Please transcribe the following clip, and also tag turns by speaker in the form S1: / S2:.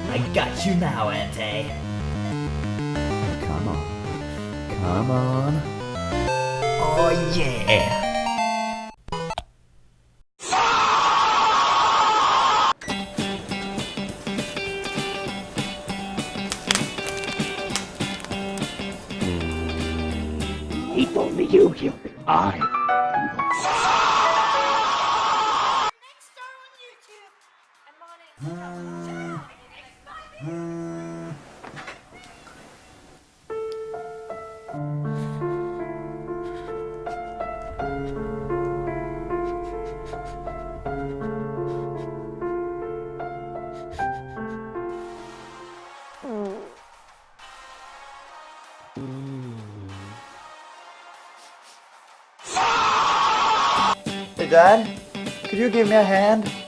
S1: I got you now, Auntie.
S2: Come on. Come on.
S1: Oh yeah.
S3: He told me you killed him. I.
S4: Next star on YouTube. And my name's
S2: Hey, Dad, could you give me a hand?